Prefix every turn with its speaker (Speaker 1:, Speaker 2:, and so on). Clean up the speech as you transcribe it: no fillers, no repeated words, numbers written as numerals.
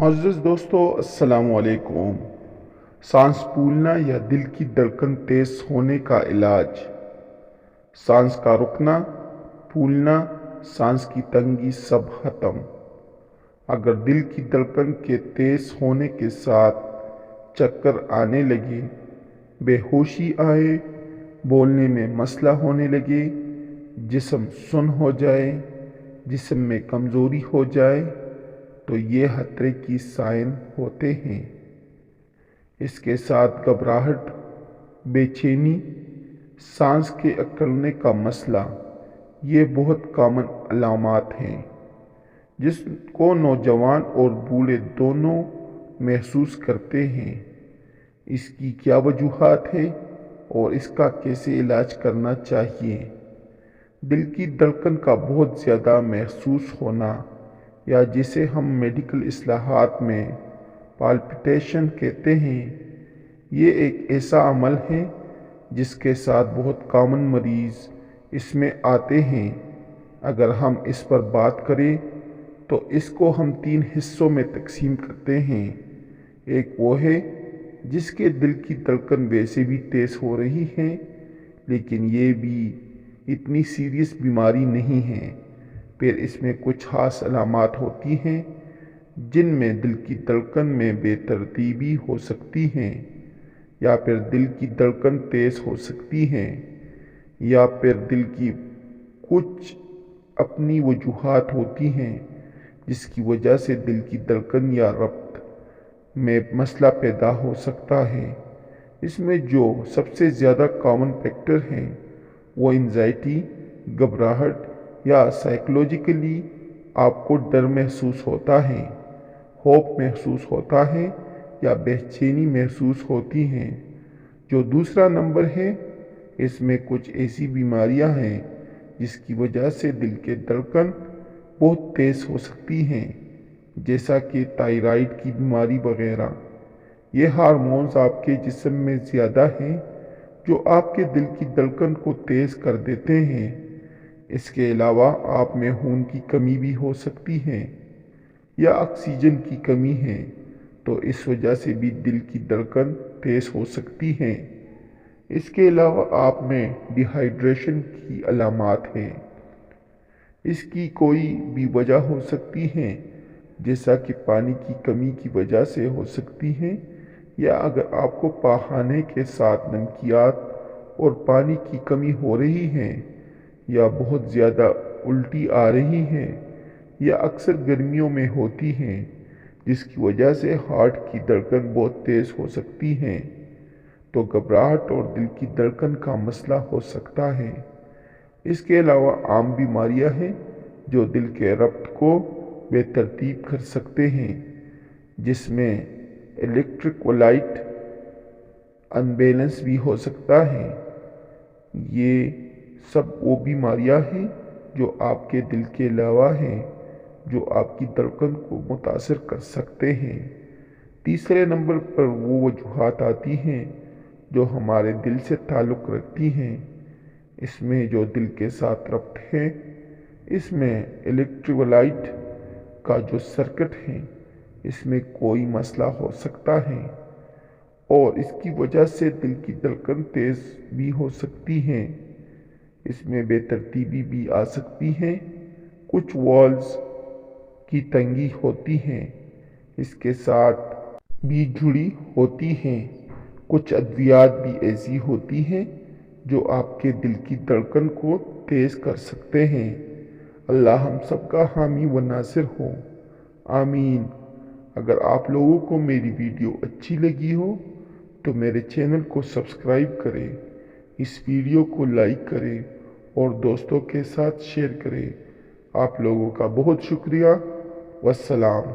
Speaker 1: معزز دوستو، السلام علیکم۔ سانس پھولنا یا دل کی دھڑکن تیز ہونے کا علاج۔ سانس کا رکنا، پھولنا، سانس کی تنگی سب ختم۔ اگر دل کی دھڑکن کے تیز ہونے کے ساتھ چکر آنے لگے، بے ہوشی آئے، بولنے میں مسئلہ ہونے لگے، جسم سن ہو جائے، جسم میں کمزوری ہو جائے، تو یہ خطرے کی سائن ہوتے ہیں۔ اس کے ساتھ گھبراہٹ، بے چینی، سانس کے اکڑنے کا مسئلہ، یہ بہت کامن علامات ہیں جس کو نوجوان اور بوڑھے دونوں محسوس کرتے ہیں۔ اس کی کیا وجوہات ہیں اور اس کا کیسے علاج کرنا چاہیے؟ دل کی دھڑکن کا بہت زیادہ محسوس ہونا، یا جسے ہم میڈیکل اصطلاحات میں پالپٹیشن کہتے ہیں، یہ ایک ایسا عمل ہے جس کے ساتھ بہت کامن مریض اس میں آتے ہیں۔ اگر ہم اس پر بات کریں تو اس کو ہم 3 حصوں میں تقسیم کرتے ہیں۔ ایک وہ ہے جس کے دل کی دھڑکن ویسے بھی تیز ہو رہی ہے، لیکن یہ بھی اتنی سیریس بیماری نہیں ہے۔ پھر اس میں کچھ خاص علامات ہوتی ہیں جن میں دل کی دھڑکن میں بے ترتیبی ہو سکتی ہے، یا پھر دل کی دھڑکن تیز ہو سکتی ہے، یا پھر دل کی کچھ اپنی وجوہات ہوتی ہیں جس کی وجہ سے دل کی دھڑکن یا ربط میں مسئلہ پیدا ہو سکتا ہے۔ اس میں جو سب سے زیادہ کامن فیکٹر ہیں وہ انزائٹی، گھبراہٹ، یا سائیکولوجیکلی آپ کو ڈر محسوس ہوتا ہے، خوف محسوس ہوتا ہے، یا بے چینی محسوس ہوتی ہے۔ جو دوسرا نمبر ہے، اس میں کچھ ایسی بیماریاں ہیں جس کی وجہ سے دل کے دھڑکن بہت تیز ہو سکتی ہیں، جیسا کہ تائرائیڈ کی بیماری وغیرہ۔ یہ ہارمونز آپ کے جسم میں زیادہ ہیں جو آپ کے دل کی دھڑکن کو تیز کر دیتے ہیں۔ اس کے علاوہ آپ میں خون کی کمی بھی ہو سکتی ہے، یا آکسیجن کی کمی ہے، تو اس وجہ سے بھی دل کی دھڑکن تیز ہو سکتی ہے۔ اس کے علاوہ آپ میں ڈی ہائیڈریشن کی علامات ہیں۔ اس کی کوئی بھی وجہ ہو سکتی ہے، جیسا کہ پانی کی کمی کی وجہ سے ہو سکتی ہے، یا اگر آپ کو پاخانے کے ساتھ نمکیات اور پانی کی کمی ہو رہی ہے، یا بہت زیادہ الٹی آ رہی ہے، یا اکثر گرمیوں میں ہوتی ہے، جس کی وجہ سے ہارٹ کی دھڑکن بہت تیز ہو سکتی ہے، تو گھبراہٹ اور دل کی دھڑکن کا مسئلہ ہو سکتا ہے۔ اس کے علاوہ عام بیماریاں ہیں جو دل کے ربط کو بے ترتیب کر سکتے ہیں، جس میں الیکٹرولائٹ انبیلنس بھی ہو سکتا ہے۔ یہ سب وہ بیماریاں ہیں جو آپ کے دل کے علاوہ ہیں، جو آپ کی دھڑکن کو متاثر کر سکتے ہیں۔ تیسرے نمبر پر وہ وجوہات آتی ہیں جو ہمارے دل سے تعلق رکھتی ہیں۔ اس میں جو دل کے ساتھ ربط ہے، اس میں الیکٹرولائٹ کا جو سرکٹ ہے، اس میں کوئی مسئلہ ہو سکتا ہے، اور اس کی وجہ سے دل کی دھڑکن تیز بھی ہو سکتی ہے۔ اس میں بے ترتیبی بھی آ سکتی ہے، کچھ والز کی تنگی ہوتی ہے، اس کے ساتھ بھی جڑی ہوتی ہیں۔ کچھ ادویات بھی ایسی ہوتی ہیں جو آپ کے دل کی دھڑکن کو تیز کر سکتے ہیں۔ اللہ ہم سب کا حامی و ناصر ہو، آمین۔ اگر آپ لوگوں کو میری ویڈیو اچھی لگی ہو تو میرے چینل کو سبسکرائب کریں، اس ویڈیو کو لائک کریں اور دوستوں کے ساتھ شیئر کریں۔ آپ لوگوں کا بہت شکریہ۔ والسلام۔